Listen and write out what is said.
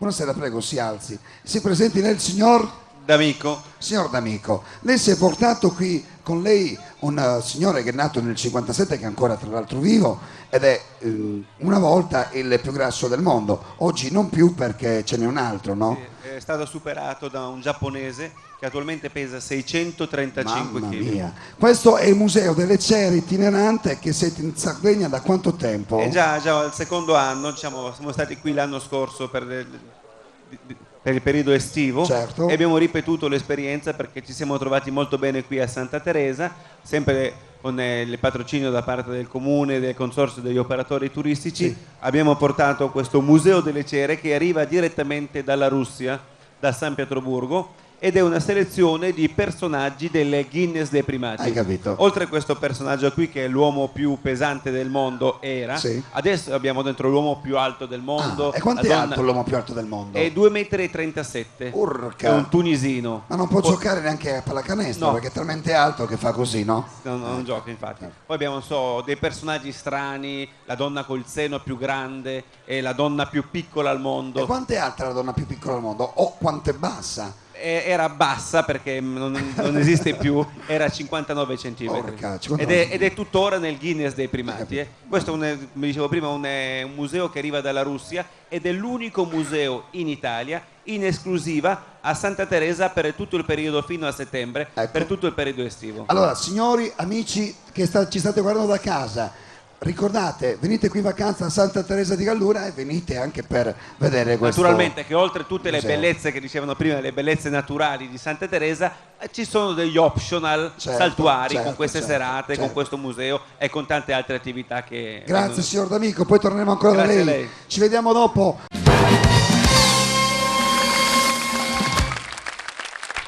Buonasera, prego, si alzi. Si presenti lei il signor D'Amico. Signor D'Amico, lei si è portato qui con lei un signore che è nato nel 57, che è ancora tra l'altro vivo, ed è una volta il più grasso del mondo. Oggi non più, perché ce n'è un altro, no? Sì, è stato superato da un giapponese che attualmente pesa 635 Mamma kg. mia. Questo è il museo delle cere itinerante. Che siete in Sardegna da quanto tempo? È già il secondo anno, diciamo, siamo stati qui l'anno scorso per il periodo estivo, Certo. e abbiamo ripetuto l'esperienza perché ci siamo trovati molto bene qui a Santa Teresa, sempre con il patrocinio da parte del comune, del consorzio degli operatori turistici. Sì. Abbiamo portato questo museo delle cere che arriva direttamente dalla Russia, da San Pietroburgo, ed è una selezione di personaggi del Guinness dei primati. Hai capito? Oltre a questo personaggio qui, che è l'uomo più pesante del mondo, Sì. adesso abbiamo dentro l'uomo più alto del mondo. E quanto è alto l'uomo più alto del mondo? È 2,37 m. Urca. È un tunisino. Ma non può giocare neanche a pallacanestro, No. perché è talmente alto che fa così, no? Non gioca, infatti. Poi abbiamo dei personaggi strani, la donna col seno più grande e la donna più piccola al mondo. E quanto è alta la donna più piccola al mondo? O quanto è bassa? Era bassa, perché non esiste più, era 59 centimetri. Porca, 59 ed è tuttora nel Guinness dei primati. Questo, come dicevo prima, è un museo che arriva dalla Russia ed è l'unico museo in Italia in esclusiva a Santa Teresa per tutto il periodo fino a settembre, Ecco. per tutto il periodo estivo. Allora, signori, amici che ci state guardando da casa, ricordate, venite qui in vacanza a Santa Teresa di Gallura e venite anche per vedere questo. Naturalmente che oltre tutte le museo. bellezze che dicevano prima, le bellezze naturali di Santa Teresa, ci sono degli optional Certo, saltuari, certo, con queste certo, serate, certo. con questo museo e con tante altre attività che... Grazie signor D'Amico, poi torneremo ancora Grazie da a lei. lei. Ci vediamo dopo.